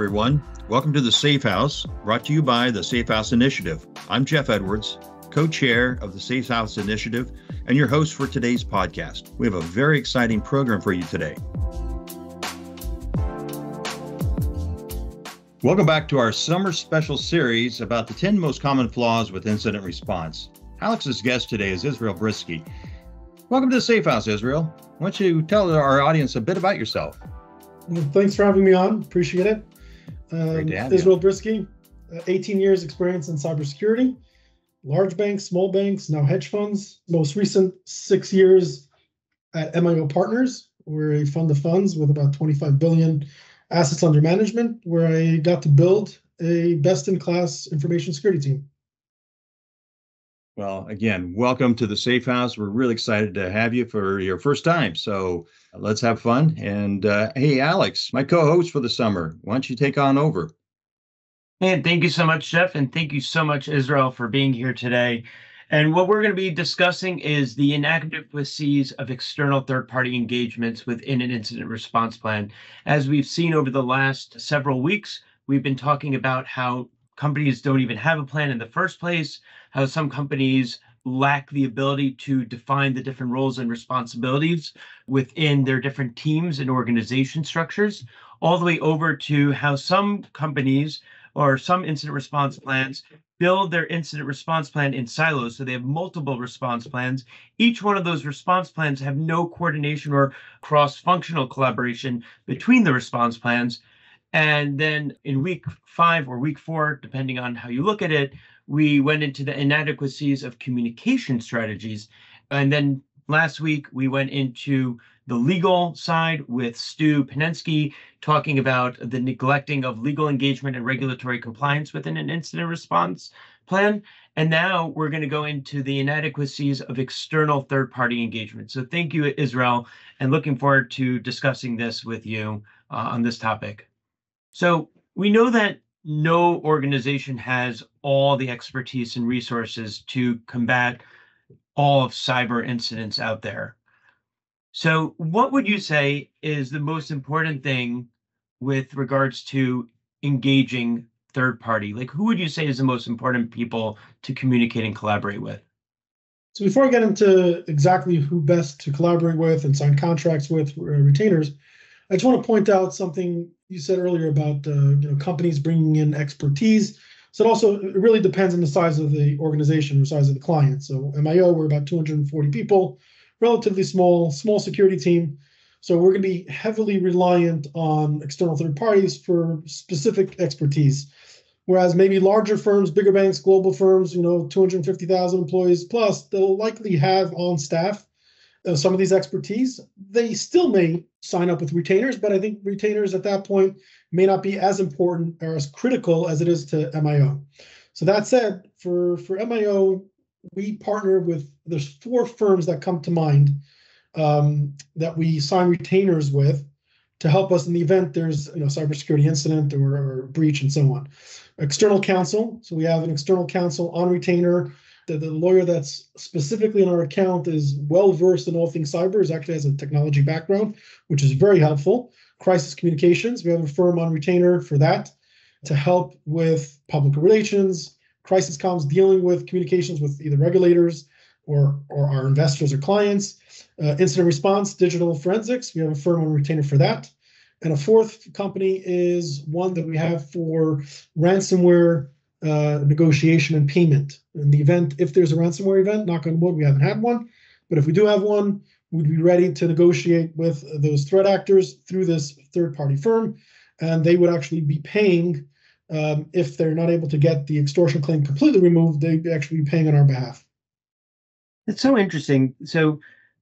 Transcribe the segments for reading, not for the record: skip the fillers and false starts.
everyone. Welcome to the Safe House, brought to you by the SafeHouse Initiative. I'm Jeff Edwards, co-chair of the SafeHouse Initiative, and your host for today's podcast. We have a very exciting program for you today. Welcome back to our summer special series about the 10 most common flaws with incident response. Alex's guest today is Israel Bryski. Welcome to the Safe House, Israel. Why don't you tell our audience a bit about yourself? Well, thanks for having me on. Appreciate it. Great to have Israel you. Bryski, 18 years experience in cybersecurity, large banks, small banks, now hedge funds. Most recent 6 years at MIO Partners. We're a fund of funds with about 25 billion assets under management, where I got to build a best-in-class information security team. Well, again, welcome to the Safe House. We're really excited to have you for your first time. So let's have fun. And hey, Alex, my co-host for the summer, why don't you take on over? And thank you so much, Jeff. And thank you so much, Israel, for being here today. And what we're going to be discussing is the inadequacies of external third-party engagements within an incident response plan. As we've seen over the last several weeks, we've been talking about how companies don't even have a plan in the first place, how some companies lack the ability to define the different roles and responsibilities within their different teams and organization structures, all the way over to how some companies or some incident response plans build their incident response plan in silos. So they have multiple response plans. Each one of those response plans have no coordination or cross-functional collaboration between the response plans. And then in week 5 or week 4, depending on how you look at it, we went into the inadequacies of communication strategies. And then last week, we went into the legal side with Stu Penensky, talking about the neglecting of legal engagement and regulatory compliance within an incident response plan. And now we're going to go into the inadequacies of external third-party engagement. So thank you, Israel, and looking forward to discussing this with you on this topic. So we know that no organization has all the expertise and resources to combat all of cyber incidents out there. So what would you say is the most important thing with regards to engaging third party? Like, who would you say is the most important people to communicate and collaborate with? So before I get into exactly who best to collaborate with and sign contracts with retainers, I just want to point out something you said earlier about companies bringing in expertise. So it really depends on the size of the organization or size of the client. So MIO, we're about 240 people, relatively small security team. So we're going to be heavily reliant on external third parties for specific expertise. Whereas maybe larger firms, bigger banks, global firms, 250,000 employees plus, they'll likely have on staff some of these expertise. They still may sign up with retainers, but I think retainers at that point may not be as important or as critical as it is to MIO. So that said, for MIO, we partner with, there's 4 firms that come to mind that we sign retainers with to help us in the event there's cybersecurity incident or breach and so on. External counsel, so we have an external counsel on retainer. The lawyer that's specifically in our account is well-versed in all things cyber, actually has a technology background, which is very helpful. Crisis communications, we have a firm on retainer for that to help with public relations, crisis comms, dealing with communications with either regulators or our investors or clients. Incident response, digital forensics, we have a firm on retainer for that. And a 4th company is one that we have for ransomware negotiation and payment. In the event, if there's a ransomware event, knock on wood, we haven't had one, but if we do have one, we'd be ready to negotiate with those threat actors through this third-party firm, and they would actually be paying, if they're not able to get the extortion claim completely removed, they'd actually be paying on our behalf. That's so interesting. So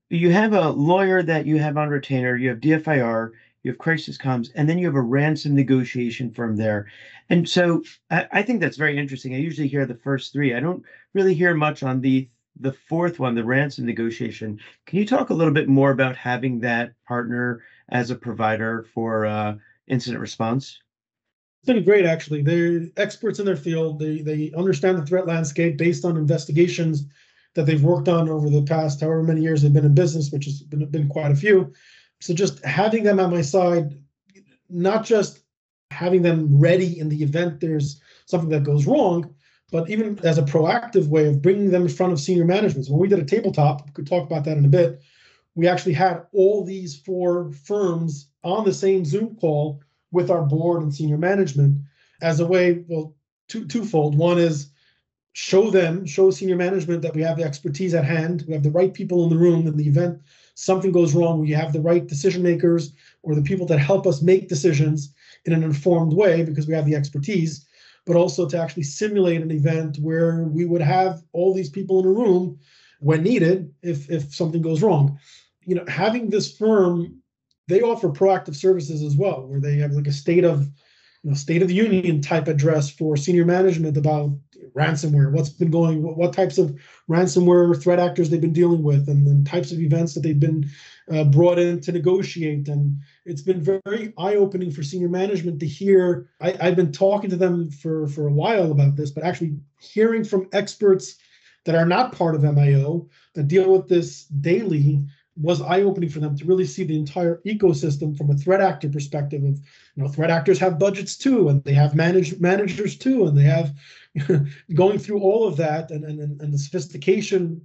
you have a lawyer that you have on retainer, you have DFIR, you have crisis comms, and then you have a ransom negotiation firm there. And so I think that's very interesting. I usually hear the first 3. I don't really hear much on the 4th one, the ransom negotiation. Can you talk a little bit more about having that partner as a provider for incident response? It's been great, actually. They're experts in their field. They understand the threat landscape based on investigations that they've worked on over the past however many years they've been in business, which has been quite a few. So just having them at my side, not just having them ready in the event there's something that goes wrong, but even as a proactive way of bringing them in front of senior management. So when we did a tabletop, we could talk about that in a bit, we actually had all these 4 firms on the same Zoom call with our board and senior management as a way, well, twofold. One is show senior management that we have the expertise at hand, we have the right people in the room in the event something goes wrong, we have the right decision makers or the people that help us make decisions in an informed way because we have the expertise, but also to actually simulate an event where we would have all these people in a room when needed if something goes wrong. Having this firm, they offer proactive services as well, where they have like a state of the union type address for senior management about ransomware, what's been going, what types of ransomware threat actors they've been dealing with, and then types of events that they've been brought in to negotiate. And it's been very eye-opening for senior management to hear. I've been talking to them for a while about this, but actually hearing from experts that are not part of MIO that deal with this daily was eye-opening for them to really see the entire ecosystem from a threat actor perspective of, threat actors have budgets too, and they have managers too, and they have going through all of that and the sophistication,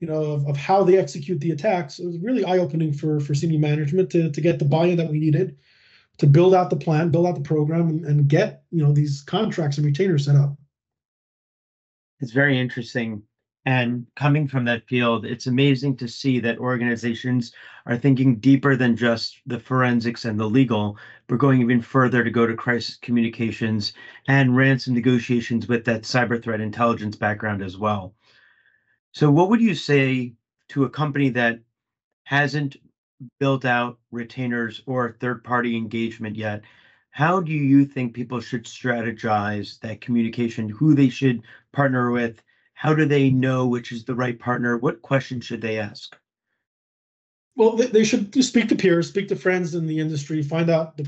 of how they execute the attacks. It was really eye-opening for senior management to get the buy-in that we needed to build out the plan, build out the program, and get, these contracts and retainers set up. It's very interesting. And coming from that field, it's amazing to see that organizations are thinking deeper than just the forensics and the legal. We're going even further to go to crisis communications and ransom negotiations with that cyber threat intelligence background as well. So what would you say to a company that hasn't built out retainers or third-party engagement yet? How do you think people should strategize that communication, who they should partner with? How do they know which is the right partner? What questions should they ask? Well, they should speak to peers, speak to friends in the industry, find out the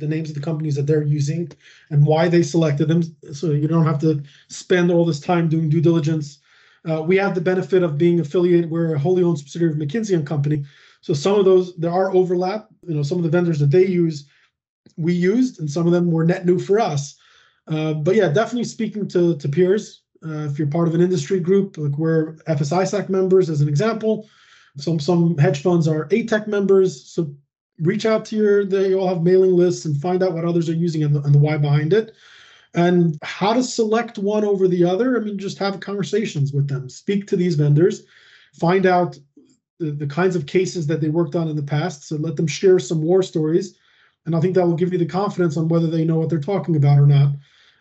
names of the companies that they're using and why they selected them. So you don't have to spend all this time doing due diligence. We have the benefit of being affiliated. We're a wholly owned subsidiary of McKinsey & Company. So some of those, there are overlap. Some of the vendors that they use, we used, and some of them were net new for us. But yeah, definitely speaking to peers. If you're part of an industry group, like we're FSISAC members, as an example, some hedge funds are ATEC members. So reach out to they all have mailing lists and find out what others are using and the why behind it. And how to select one over the other. Just have conversations with them, speak to these vendors, find out the kinds of cases that they worked on in the past. So let them share some war stories. And I think that will give you the confidence on whether they know what they're talking about or not.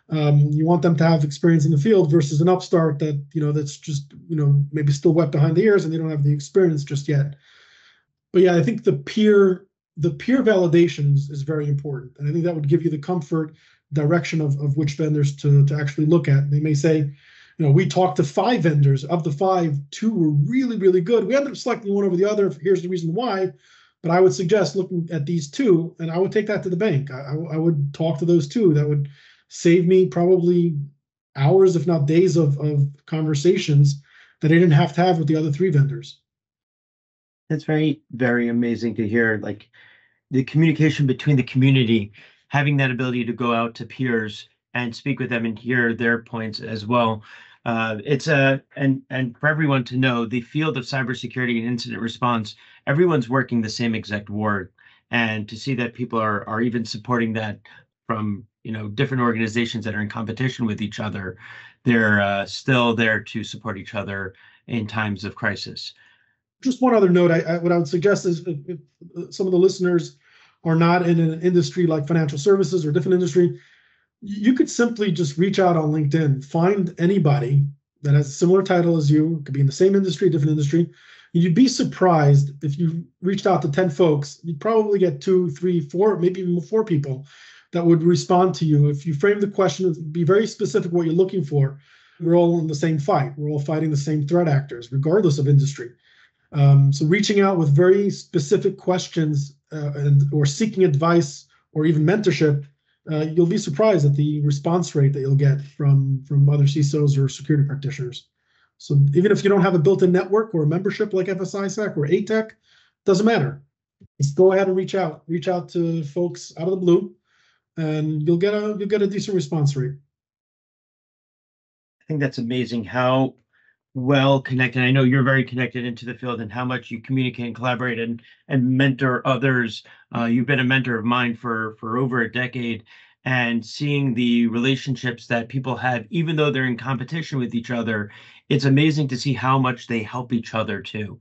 You want them to have experience in the field versus an upstart that, that's just, maybe still wet behind the ears and they don't have the experience just yet. But yeah, I think the peer validation is very important. And I think that would give you the comfort direction of which vendors to actually look at. They may say, we talked to 5 vendors. Of the 5, 2 were really, really good. We ended up selecting one over the other. Here's the reason why. But I would suggest looking at these 2, and I would take that to the bank. I would talk to those 2. That would save me probably hours, if not days, of conversations that I didn't have to have with the other 3 vendors. That's very, very amazing to hear. Like the communication between the community, having that ability to go out to peers and speak with them and hear their points as well. And for everyone to know, the field of cybersecurity and incident response, everyone's working the same exact work. And to see that people are even supporting that from different organizations that are in competition with each other, they're still there to support each other in times of crisis. Just one other note, what I would suggest is if some of the listeners are not in an industry like financial services or different industry, you could simply just reach out on LinkedIn, find anybody that has a similar title as you, could be in the same industry, different industry. You'd be surprised if you reached out to 10 folks, you'd probably get 2, 3, 4, maybe even 4 people that would respond to you. If you frame the question, be very specific what you're looking for. We're all in the same fight. We're all fighting the same threat actors, regardless of industry. So reaching out with very specific questions or seeking advice or even mentorship, you'll be surprised at the response rate that you'll get from other CISOs or security practitioners. So even if you don't have a built-in network or a membership like FSISAC or ATEC, doesn't matter. Just go ahead and reach out to folks out of the blue and you'll get a decent response rate. I think that's amazing how well connected. I know you're very connected into the field and how much you communicate and collaborate and mentor others. You've been a mentor of mine for over a decade, and seeing the relationships that people have, even though they're in competition with each other, it's amazing to see how much they help each other too.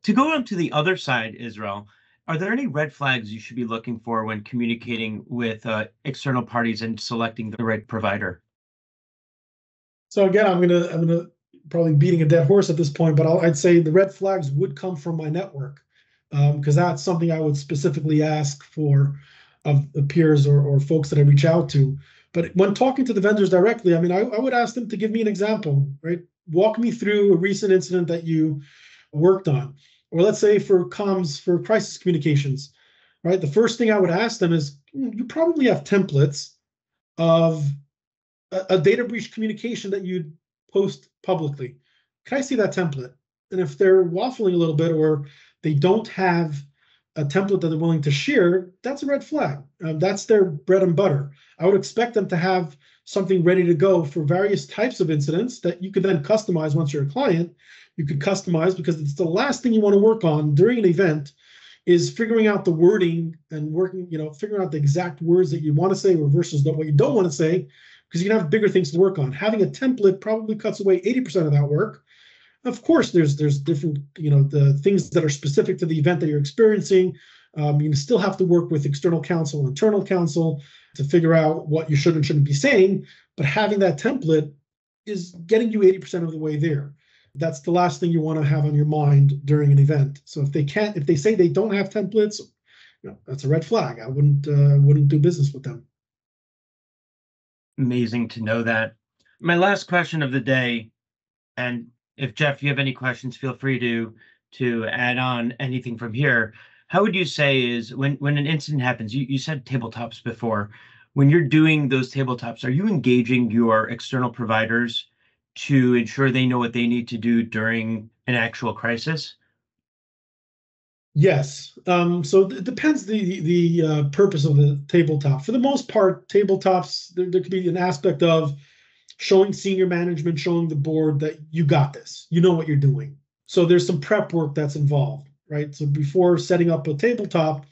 To go on to the other side, Israel, are there any red flags you should be looking for when communicating with external parties and selecting the right provider? So again, I'm gonna probably beating a dead horse at this point, but I'd say the red flags would come from my network, because that's something I would specifically ask for of the peers or folks that I reach out to. But when talking to the vendors directly, I mean, I would ask them to give me an example, right? Walk me through a recent incident that you worked on, or let's say for comms, for crisis communications, right? The first thing I would ask them is, you probably have templates of a data breach communication that you'd post publicly. Can I see that template? And if they're waffling a little bit, or they don't have a template that they're willing to share, that's a red flag. That's their bread and butter. I would expect them to have something ready to go for various types of incidents that you could then customize. Once you're a client, you could customize, because it's the last thing you want to work on during an event is figuring out the wording and figuring out the exact words that you want to say versus what you don't want to say, because you can have bigger things to work on. Having a template probably cuts away 80% of that work. Of course, there's different, the things that are specific to the event that you're experiencing. You still have to work with external counsel, internal counsel to figure out what you should and shouldn't be saying. But having that template is getting you 80% of the way there. That's the last thing you want to have on your mind during an event. So if they say they don't have templates, that's a red flag. I wouldn't do business with them. Amazing to know that. My last question of the day, and if Jeff, you have any questions, feel free to add on anything from here. How would you say is when an incident happens, you said tabletops before, when you're doing those tabletops, are you engaging your external providers to ensure they know what they need to do during an actual crisis? Yes. So it depends the purpose of the tabletop. For the most part, tabletops, there could be an aspect of showing senior management, showing the board that you got this, you know what you're doing. So there's some prep work that's involved, right? So before setting up a tabletop,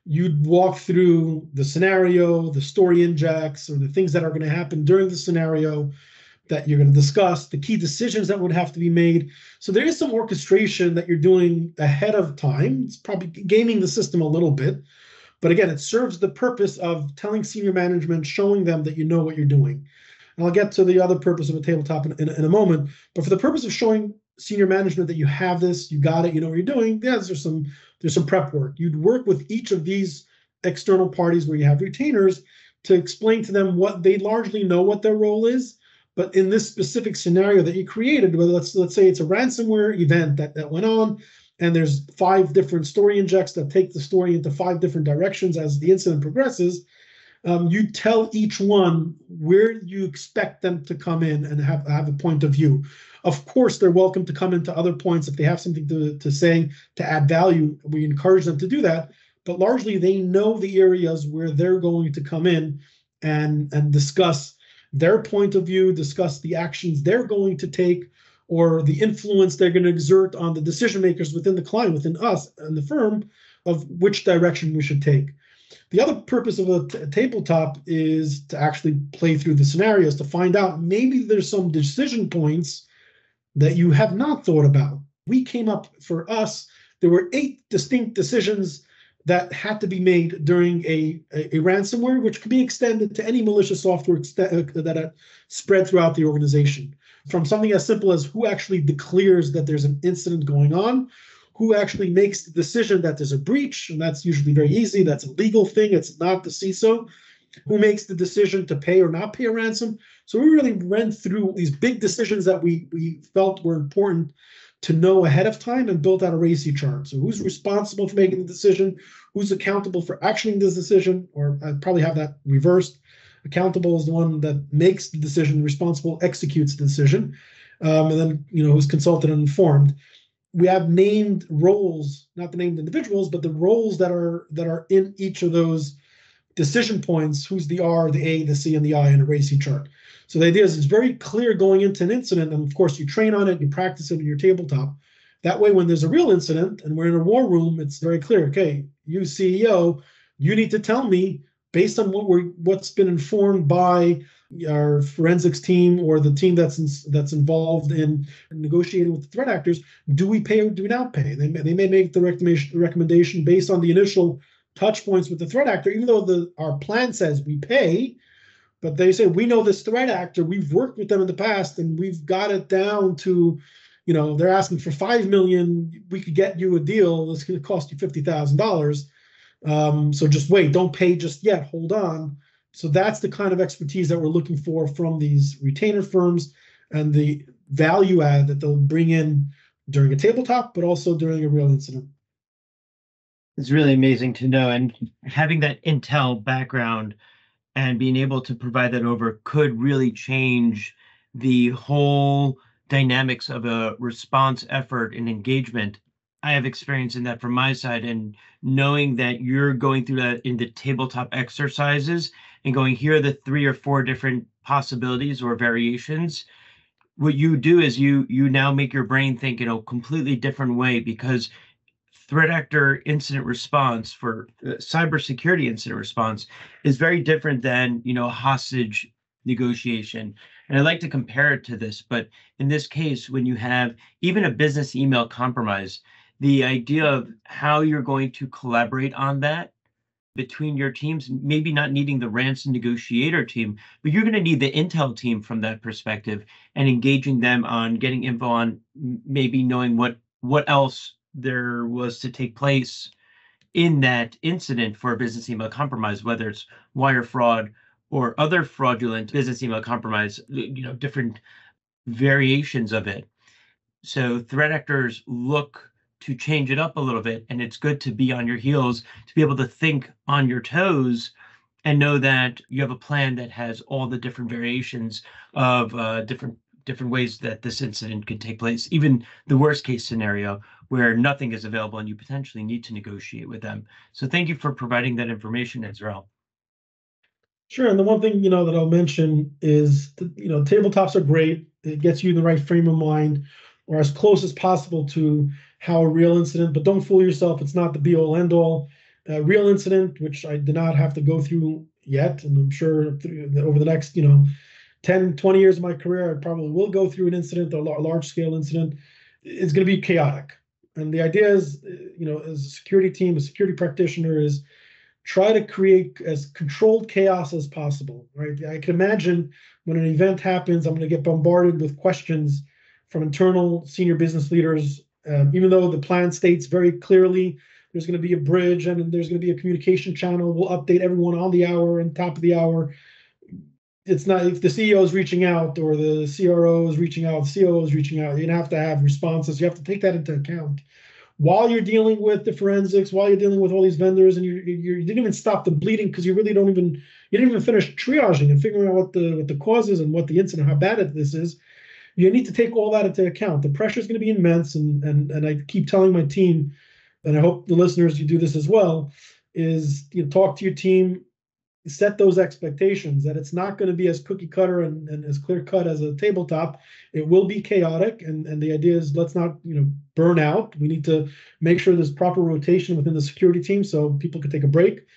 you'd walk through the scenario, the story injects, or the things that are going to happen during the scenario that you're going to discuss, the key decisions that would have to be made. So there is some orchestration that you're doing ahead of time. It's probably gaming the system a little bit, but again, it serves the purpose of telling senior management, showing them that you know what you're doing. And I'll get to the other purpose of a tabletop in a moment, but for the purpose of showing senior management that you have this, you got it, you know what you're doing, there's some prep work. You'd work with each of these external parties where you have retainers to explain to them what they largely know what their role is. But in this specific scenario that you created, whether let's say it's a ransomware event that went on, and there's 5 different story injects that take the story into 5 different directions as the incident progresses, you tell each one where you expect them to come in and have a point of view. Of course, they're welcome to come into other points if they have something to say, to add value. We encourage them to do that, but largely they know the areas where they're going to come in and discuss their point of view, discuss the actions they're going to take, or the influence they're going to exert on the decision makers within the client, within us and the firm, of which direction we should take. The other purpose of a tabletop is to actually play through the scenarios to find out maybe there's some decision points that you have not thought about. We came up, for us, there were 8 distinct decisions that had to be made during a ransomware, which could be extended to any malicious software that spread throughout the organization. From something as simple as who actually declares that there's an incident going on, who actually makes the decision that there's a breach, and that's usually very easy. That's a legal thing. It's not the CISO. Who makes the decision to pay or not pay a ransom. So we really went through these big decisions that we felt were important to know ahead of time, and built out a RACI chart. So who's responsible for making the decision? Who's accountable for actioning this decision? Or I'd probably have that reversed. Accountable is the one that makes the decision. Responsible executes the decision. And then, who's consulted and informed. We have named roles, not the named individuals, but the roles that are in each of those decision points, who's the R, the A, the C, and the I in a RACI chart. So the idea is it's very clear going into an incident, and of course you train on it, you practice it in your tabletop. That way, when there's a real incident and we're in a war room, it's very clear. Okay, you CEO, you need to tell me based on what's been informed by our forensics team or the team that's involved in negotiating with the threat actors. Do we pay or do we not pay? They may make the recommendation based on the initial touch points with the threat actor, even though our plan says we pay. But they say, we know this threat actor, we've worked with them in the past, and we've got it down to, they're asking for $5 million. We could get you a deal that's going to cost you $50,000. So just wait, don't pay just yet, hold on. So that's the kind of expertise that we're looking for from these retainer firms and the value add that they'll bring in during a tabletop, but also during a real incident. It's really amazing to know. And having that intel background and being able to provide that over could really change the whole dynamics of a response effort and engagement. I have experience in that from my side, and knowing that you're going through that in the tabletop exercises and going, here are the 3 or 4 different possibilities or variations. What you do is you now make your brain think in a completely different way, because threat actor incident response for cybersecurity incident response is very different than, hostage negotiation. And I like to compare it to this, but in this case, when you have even a business email compromise, the idea of how you're going to collaborate on that between your teams, maybe not needing the ransom negotiator team, but you're going to need the intel team from that perspective and engaging them on getting info on maybe knowing what else there was to take place in that incident for a business email compromise, whether it's wire fraud or other fraudulent business email compromise, different variations of it. So threat actors look to change it up a little bit, and it's good to be on your heels, to be able to think on your toes and know that you have a plan that has all the different variations of different ways that this incident could take place, even the worst case scenario where nothing is available and you potentially need to negotiate with them. So thank you for providing that information, Israel. Sure. And the one thing, that I'll mention is, tabletops are great. It gets you in the right frame of mind, or as close as possible to how a real incident, but don't fool yourself. It's not the be all end all. Real incident, which I did not have to go through yet. And I'm sure over the next, 10, 20 years of my career, I probably will go through an incident, a large scale incident. It's going to be chaotic. And the idea is, as a security team, a security practitioner, is try to create as controlled chaos as possible, right? I can imagine when an event happens, I'm going to get bombarded with questions from internal senior business leaders, even though the plan states very clearly there's going to be a bridge and there's going to be a communication channel. We'll update everyone on the hour and top of the hour. It's not, if the CEO is reaching out or the CRO is reaching out, the COO is reaching out, you're going to have responses. You have to take that into account while you're dealing with the forensics, while you're dealing with all these vendors, and you didn't even stop the bleeding because you didn't even finish triaging and figuring out what the cause is and what the incident, how bad this is. You need to take all that into account. The pressure is going to be immense, and I keep telling my team, and I hope the listeners, you do this as well, is talk to your team, set those expectations that it's not going to be as cookie cutter and as clear cut as a tabletop. It will be chaotic, and the idea is let's not burn out. We need to make sure there's proper rotation within the security team so people can take a break.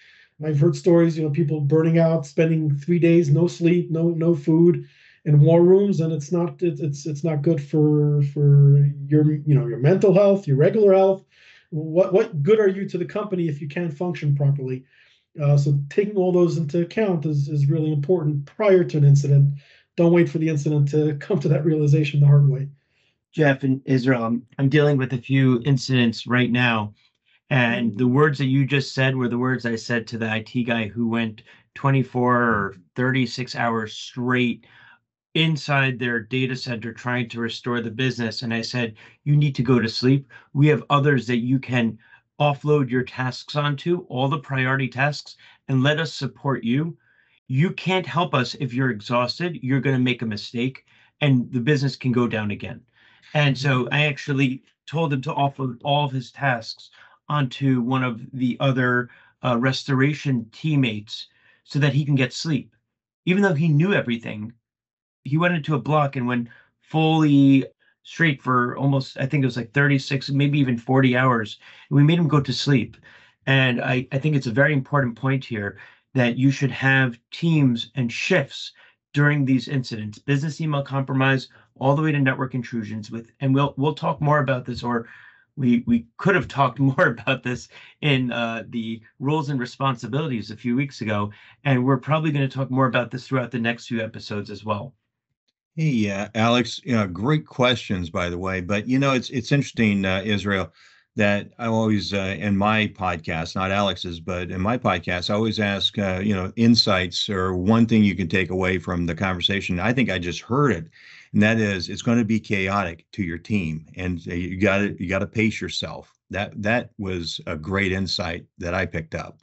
I've heard stories, people burning out, spending 3 days, no sleep, no food in war rooms, and it's not good for your your mental health, your regular health. What good are you to the company if you can't function properly? So taking all those into account is really important prior to an incident. Don't wait for the incident to come to that realization the hard way. Jeff and Israel, I'm dealing with a few incidents right now, and the words that you just said were the words I said to the IT guy who went 24 or 36 hours straight inside their data center trying to restore the business. And I said, you need to go to sleep. We have others that you can offload your tasks onto, all the priority tasks, and let us support you. You can't help us if you're exhausted. You're going to make a mistake and the business can go down again. And so I actually told him to offload all of his tasks onto one of the other restoration teammates so that he can get sleep. Even though he knew everything, he went into a block and went fully straight for almost, I think it was like 36, maybe even 40 hours. And we made him go to sleep. And I think it's a very important point here that you should have teams and shifts during these incidents, business email compromise, all the way to network intrusions and we'll talk more about this, or we could have talked more about this in the roles and responsibilities a few weeks ago. And we're probably going to talk more about this throughout the next few episodes as well. Hey, Alex, great questions, by the way. But, it's interesting, Israel, that I always, in my podcast, not Alex's, but in my podcast, I always ask, insights or one thing you can take away from the conversation. I think I just heard it, and that is it's going to be chaotic to your team, and you got to pace yourself. That was a great insight that I picked up.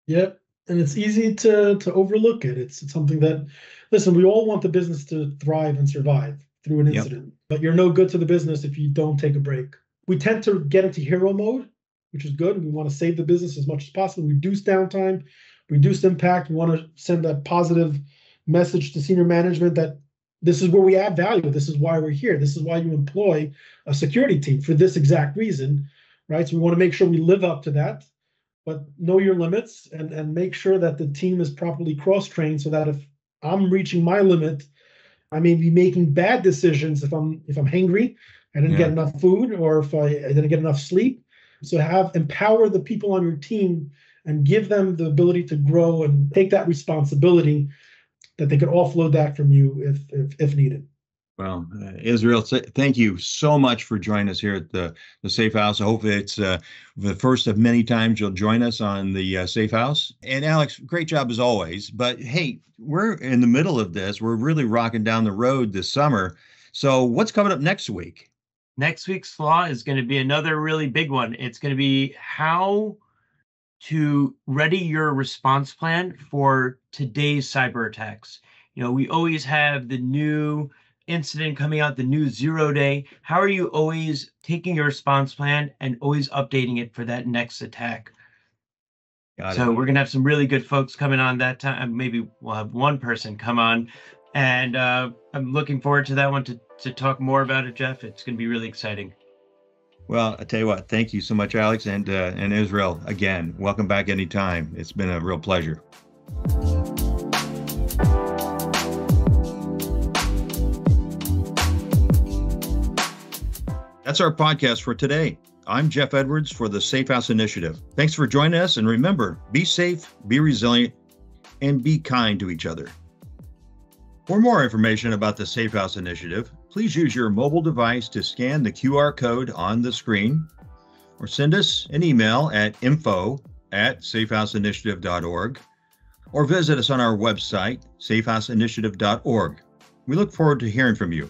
Yep, and it's easy to overlook it. It's something that, listen, we all want the business to thrive and survive through an incident, but you're no good to the business if you don't take a break. We tend to get into hero mode, which is good. We want to save the business as much as possible, reduce downtime, reduce impact. We want to send a positive message to senior management that this is where we add value. This is why we're here. This is why you employ a security team for this exact reason, right? So we want to make sure we live up to that, but know your limits and make sure that the team is properly cross-trained so that if I'm reaching my limit, I may be making bad decisions if I'm hangry, I didn't get enough food, or if I didn't get enough sleep. So empower the people on your team and give them the ability to grow and take that responsibility, that they can offload that from you if needed. Well, Israel, thank you so much for joining us here at the Safe House. I hope it's the first of many times you'll join us on the Safe House. And Alex, great job as always. But hey, we're in the middle of this. We're really rocking down the road this summer. So what's coming up next week? Next week's Flaw is going to be another really big one. It's going to be how to ready your response plan for today's cyber attacks. We always have the new incident coming out, the new 0 day. How are you always taking your response plan and always updating it for that next attack? So we're going to have some really good folks coming on that time. Maybe we'll have one person come on, and I'm looking forward to that one to talk more about it, Jeff. It's going to be really exciting. Well, I tell you what, thank you so much, Alex, and Israel. Again, welcome back anytime. It's been a real pleasure. That's our podcast for today. I'm Jeff Edwards for the SafeHouse Initiative. Thanks for joining us, and remember, be safe, be resilient, and be kind to each other. For more information about the SafeHouse Initiative, please use your mobile device to scan the QR code on the screen, or send us an email at info@safehouseinitiative.org, or visit us on our website, safehouseinitiative.org. We look forward to hearing from you.